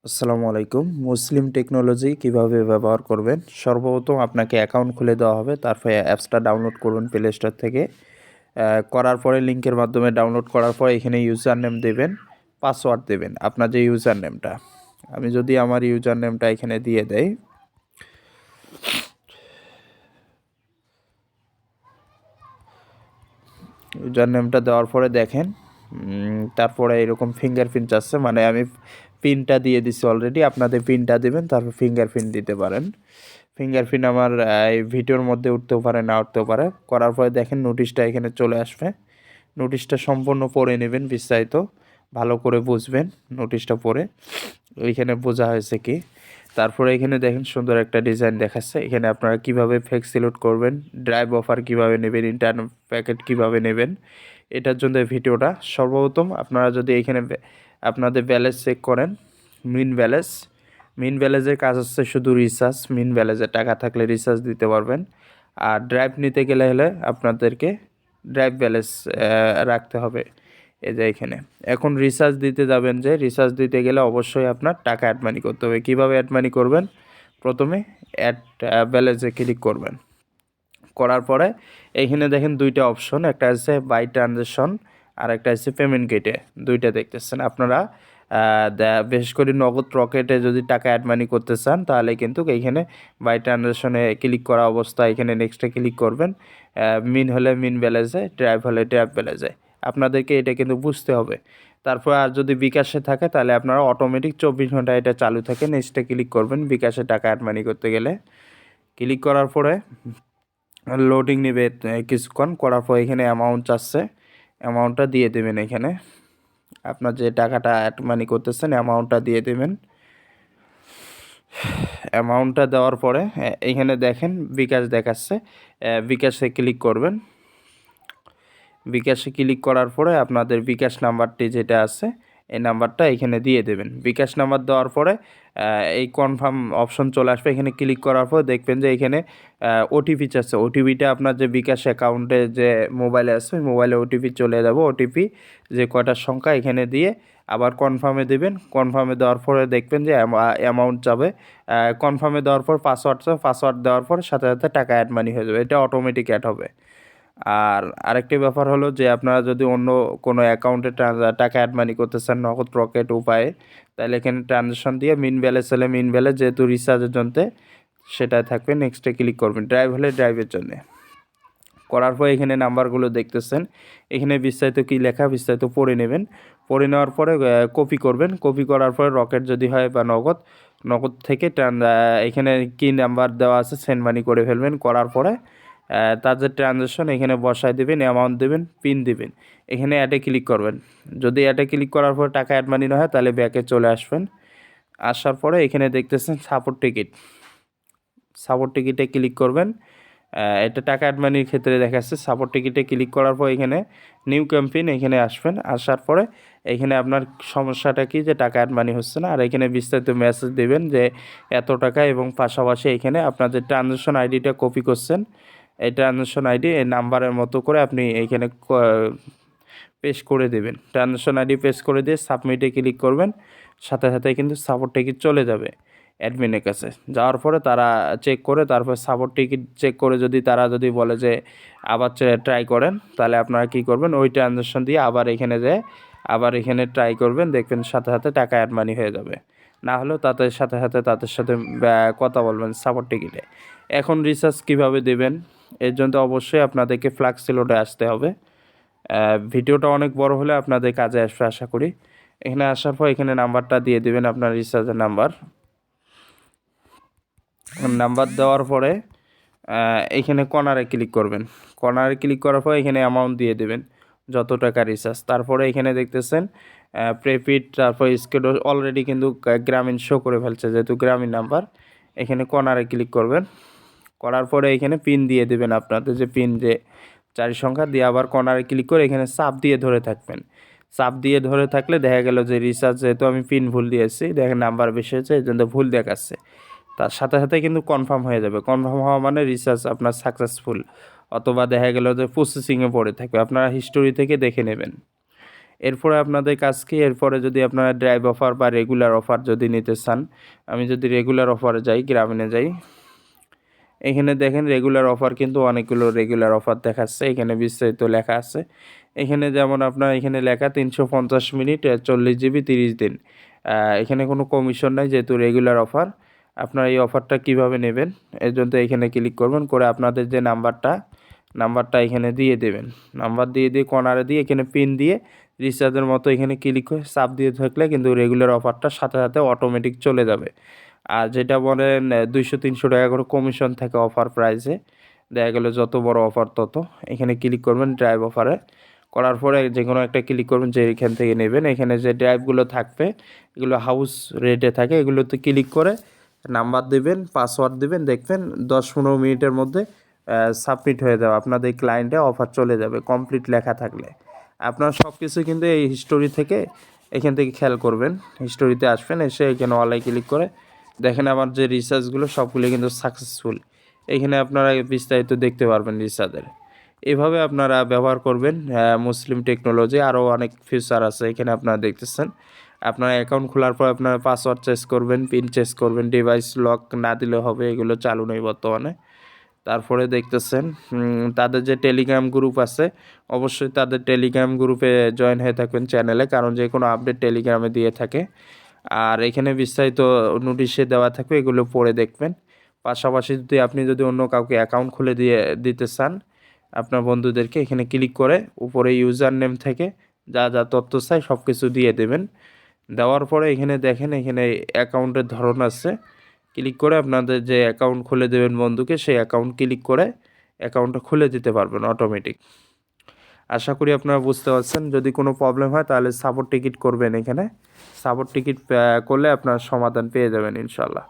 আসসালামু আলাইকুম। মুসলিম টেকনোলজি কিভাবে ব্যবহার করবেন? সর্বপ্রথম আপনাকে অ্যাকাউন্ট খুলে দেওয়া হবে। তারপরে অ্যাপসটা ডাউনলোড করবেন প্লে স্টোর থেকে। করার পরে লিঙ্কের মাধ্যমে ডাউনলোড করার পরে এখানে ইউজার নেম দেবেন, পাসওয়ার্ড দেবেন, আপনার যে ইউজার নেমটা। আমি যদি আমার ইউজার নেমটা এখানে দিয়ে দেই, ইউজার নেমটা দেওয়ার পরে দেখেন তারপরে এরকম ফিঙ্গারপ্রিন্ট আসছে, মানে আমি পিনটা দিয়ে দিছি অলরেডি। আপনাদের পিনটা দিবেন, তারপর ফিঙ্গারপ্রিন্ট দিতে পারেন। ফিঙ্গারপ্রিন্ট আমার এই ভিডিওর মধ্যে উঠতেও পারে, না উঠতেও পারে। করার পরে দেখেন নোটিশটা এখানে চলে আসবে। নোটিশটা সম্পূর্ণ পড়ে নেবেন, বিস্তারিত ভালো করে বুঝবেন নোটিশটা পড়ে ওইখানে বোঝা হয়েছে কি। তারপরে এখানে দেখেন সুন্দর একটা ডিজাইন দেখাচ্ছে। এখানে আপনারা কিভাবে ফ্লেক্স সিলেক্ট করবেন, ড্রাইভ অফার কিভাবে নেবেন, ইন্টারনেট প্যাকেট কিভাবে নেবেন, এটার জন্য এই ভিডিওটা। সর্বপ্রথম আপনারা যদি এখানে আপনাদের ব্যালেন্স চেক করেন, মিন ব্যালেন্সের কাজ হচ্ছে শুধু রিচার্জ। মিন ব্যালেন্সে টাকা থাকলে রিচার্জ দিতে পারবেন। আর ড্রাইভ নিতে গেলে আপনাদেরকে ড্রাইভ ব্যালেন্স রাখতে হবে। এই যে এখানে এখন রিচার্জ দিতে যাবেন, যে রিচার্জ দিতে গেলে অবশ্যই আপনার টাকা অ্যাড মানি করতে হবে। কীভাবে অ্যাড মানি করবেন? প্রথমে অ্যাড ব্যালেন্সে ক্লিক করবেন। করার পরে এইখানে দেখেন দুইটা অপশন, একটা আছে বাই ট্রানজ্যাকশন আর একটা আছে পেমেন্ট গেটে। দুইটা দেখতেছেন আপনারা। বিশেষ করে নগদ রকেটে যদি টাকা অ্যাড মানি করতে চান তাহলে কিন্তু এইখানে বাই ট্রানজ্যাকশনে ক্লিক করা অবস্থায় এখানে নেক্সটে ক্লিক করবেন। মিন হলে মিন ব্যালেন্সে, ড্রাইভ হলে ড্রাইভ ব্যালেন্সে। আপনাদেরকে এটা কিন্তু বুঝতে হবে। তারপর আর যদি বিকাশে থাকে তাহলে আপনারা অটোমেটিক 24 ঘন্টা এটা চালু থাকে। নেক্সটে ক্লিক করবেন বিকাশে টাকা অ্যাড মানি করতে গেলে। ক্লিক করার পরে লোডিং নেবে কিছুক্ষণ। করার পর এখানে অ্যামাউন্ট চাচ্ছে, অ্যামাউন্টটা দিয়ে দেবেন। এখানে আপনার যে টাকাটা অ্যাড মানি করতেছেন অ্যামাউন্টটা দিয়ে দেবেন। অ্যামাউন্টটা দেওয়ার পরে এখানে দেখেন বিকাশ দেখাচ্ছে, বিকাশে ক্লিক করবেন। বিকাশে ক্লিক করার পরে আপনাদের বিকাশ নাম্বারটি যেটা আছে এই নাম্বারটা এখানে দিয়ে দেবেন। বিকাশ নাম্বার দেওয়ার পরে এই কনফার্ম অপশন চলে আসবে। এখানে ক্লিক করার পর দেখবেন যে এখানে ওটিপি চাচ্ছে। ওটিপিটা আপনার যে বিকাশ অ্যাকাউন্টে যে মোবাইলে আছে ওই মোবাইলে ওটিপি চলে যাবে। ওটিপি যে কয়টার সংখ্যা এখানে দিয়ে আবার কনফার্মে দেবেন। কনফার্মে দেওয়ার পরে দেখবেন যে অ্যামাউন্ট যাবে। কনফার্মে দেওয়ার পর পাসওয়ার্ড দেওয়ার পর সাথে সাথে টাকা অ্যাড মানি হয়ে যাবে। এটা অটোমেটিক অ্যাড হবে। আর আরেকটি ব্যাপার হলো যে আপনারা যদি অন্য কোনো অ্যাকাউন্টে টাকা অ্যাড মানি করতে চান নগদ রকেট উপায়ে, তাহলে এখানে ট্রানজ্যাকশন দিয়ে মিন ব্যালেন্স হলে মিন ব্যালেন্স, যেহেতু রিচার্জের জন্য সেটাই থাকবে। নেক্সটে ক্লিক করবেন। ড্রাইভ হলে ড্রাইভের জন্য। করার পর এখানে নাম্বারগুলো দেখতেছেন। এখানে বিস্তারিত কী লেখা বিস্তারিত পড়ে নেবেন। পড়ে নেওয়ার পরে কপি করবেন। কপি করার পরে রকেট যদি হয় বা নগদ থেকে এখানে কী নাম্বার দেওয়া আছে সেন্ড মানি করে ফেলবেন। করার পরে তার যে ট্রানজ্যাকশন এখানে বসায় দেবেন, অ্যামাউন্ট দেবেন, পিন দেবেন। এখানে অ্যাডে ক্লিক করবেন। যদি অ্যাডে ক্লিক করার পর টাকা অ্যাড মানি না হয় তাহলে ব্যাকে চলে আসবেন। আসার পরে এখানে দেখতেছেন সাপোর্ট টিকিটে ক্লিক করবেন। এটা টাকা অ্যাড মানির ক্ষেত্রে দেখাচ্ছে। সাপোর্ট টিকিটে ক্লিক করার পর এখানে নিউ ক্যাম্পেইন এখানে আসবেন। আসার পরে এখানে আপনার সমস্যাটা কি যে টাকা অ্যাড মানি হচ্ছে না। আর এখানে বিস্তারিত মেসেজ দেবেন যে এত টাকা, এবং পাশাপাশি এখানে আপনার যে ট্রানজ্যাকশন আইডিটা কপি করছেন এই ট্রানজ্যাকশন আইডি এই নাম্বারের মতো করে আপনি এইখানে পেস্ট করে দেবেন। ট্রানজ্যাকশন আইডি পেস্ট করে দিয়ে সাবমিটে ক্লিক করবেন। সাথে সাথে কিন্তু সাপোর্ট টিকিট চলে যাবে অ্যাডমিনের কাছে। যাওয়ার পরে তারা চেক করে, তারপর সাপোর্ট টিকিট চেক করে যদি তারা যদি বলে যে আবার ট্রাই করেন, তাহলে আপনারা কী করবেন, ওই ট্রানজ্যাকশন দিয়ে আবার এখানে ট্রাই করবেন। দেখবেন সাথে সাথে টাকা অ্যাড মানি হয়ে যাবে। না হলেও তাদের সাথে কথা বলবেন সাপোর্ট টিকিটে। এখন রিচার্জ কীভাবে দেবেন এর জন্য অবশ্যই আপনাদেরকে ফ্লাক্স সিলোডে আসতে হবে। ভিডিওটা অনেক বড় হলে আপনাদের কাজে আসবে আশা করি। এখানে আসার পর এখানে নাম্বারটা দিয়ে দেবেন, আপনার রিচার্জের নাম্বার দেওয়ার পরে এখানে কর্নারে ক্লিক করবেন। কর্নারে ক্লিক করার পর এখানে অ্যামাউন্ট দিয়ে দেবেন যত টাকা রিচার্জ। তারপরে এখানে দেখতেছেন প্রিপেড, তারপর স্কেডুল অলরেডি কিন্তু গ্রামীণ শো করে ফেলছে যেহেতু গ্রামীণ নাম্বার। এখানে কর্নারে ক্লিক করবেন। করার পরে এখানে পিন দিয়ে দেবেন, আপনাদের যে পিন যে 4 সংখ্যা দিয়ে আবার কর্নারে ক্লিক করে এখানে চাপ দিয়ে ধরে থাকবেন। চাপ দিয়ে ধরে থাকলে দেখা গেল যে রিচার্জ, যেহেতু আমি পিন ভুল দিয়েছি, দেখেন নাম্বার বেশি হয়েছে এই জন্য ভুল দেখাচ্ছে। তার সাথে সাথে কিন্তু কনফার্ম হয়ে যাবে। কনফার্ম হওয়া মানে রিচার্জ আপনার সাকসেসফুল, অথবা দেখা গেল যে প্রসেসিংয়ে পড়ে থাকবে। আপনারা হিস্টোরি থেকে দেখে নেবেন। এরপরে আপনাদের কাজ কি, এরপরে যদি আপনারা ড্রাইভ অফার বা রেগুলার অফার যদি নিতে চান, আমি যদি রেগুলার অফারে যাই, গ্রামীণে যাই, এখানে দেখেন রেগুলার অফার কিন্তু অনেকগুলো রেগুলার অফার দেখাচ্ছে, এখানে বিস্তারিত লেখা আছে। এখানে যেমন আপনার এখানে লেখা 350 মিনিট 40 জিবি 30 দিন। এখানে কোনো কমিশন নাই যেহেতু রেগুলার অফার। আপনারা এই অফারটা কিভাবে নেবেন এর জন্য এখানে ক্লিক করবেন, করে আপনাদের যে নাম্বারটা এখানে দিয়ে দেবেন। নাম্বার দিয়ে কর্নারে দিয়ে এখানে পিন দিয়ে রিচার্জের মতো এখানে ক্লিক করে চাপ দিয়ে থাকলে কিন্তু রেগুলার অফারটা সাথে সাথে অটোমেটিক চলে যাবে। আর যেটা বলেন 200-300 টাকা করে কমিশন থাকে অফার প্রাইসে, দেখা গেলো যত বড় অফার তত। এখানে ক্লিক করবেন ড্রাইভ অফারে, করার পরে যে কোনো একটা ক্লিক করবেন যে এখান থেকে নেবেন। এখানে যে ড্রাইভগুলো থাকবে এগুলো হাউস রেটে থাকে, এগুলোতে ক্লিক করে নাম্বার দেবেন, পাসওয়ার্ড দেবেন, দেখবেন 10-15 মিনিটের মধ্যে সাবমিট হয়ে যাবে, আপনাদের ক্লায়েন্টে অফার চলে যাবে কমপ্লিট লেখা থাকলে। আপনার সব কিছু কিন্তু এই হিস্টোরি থেকে এখান থেকে খেয়াল করবেন, হিস্টোরিতে আসবেন, এসে এখানে অনলাইন ক্লিক করে দেখেন আমার যে রিসার্চগুলো সবগুলো কিন্তু সাকসেসফুল। এখানে আপনারা বিস্তারিত দেখতে পারবেন রিসার্চের। এভাবে আপনারা ব্যবহার করবেন মুসলিম টেকনোলজি। আরও অনেক ফিচার আছে এখানে আপনারা দেখতেছেন। আপনার অ্যাকাউন্ট খোলার পর আপনারা পাসওয়ার্ড চেঞ্জ করবেন, পিন চেঞ্জ করবেন, ডিভাইস লক না দিলে হবে, এগুলো চালু নেই বর্তমানে। তারপরে দেখতেছেন তাদের যে টেলিগ্রাম গ্রুপ আছে, অবশ্যই তাদের টেলিগ্রাম গ্রুপে জয়েন হয়ে থাকবেন চ্যানেলে, কারণ যে কোনো আপডেট টেলিগ্রামে দিয়ে থাকে। আর এখানে বিস্তারিত নোটিশে দেওয়া থাকবে, এগুলো পড়ে দেখবেন। পাশাপাশি আপনি যদি অন্য কাউকে অ্যাকাউন্ট খুলে দিতে চান আপনার বন্ধুদেরকে, এখানে ক্লিক করে উপরে ইউজার নেম থেকে যা যা তথ্য চাই সব কিছু দিয়ে দেবেন। দেওয়ার পরে এখানে দেখেন এখানে অ্যাকাউন্টের ধরন আছে, ক্লিক করে আপনাদের যে অ্যাকাউন্ট খুলে দেবেন বন্ধুকে, সেই অ্যাকাউন্ট ক্লিক করে অ্যাকাউন্টটা খুলে দিতে পারবেন অটোমেটিক। আশা করি আপনারা বুঝতে পারছেন। যদি কোনো প্রবলেম হয় তাহলে সাপোর্ট টিকিট করবেন, এখানে সাপোর্ট টিকিট করলে আপনার সমাধান পেয়ে যাবেন ইনশাল্লাহ।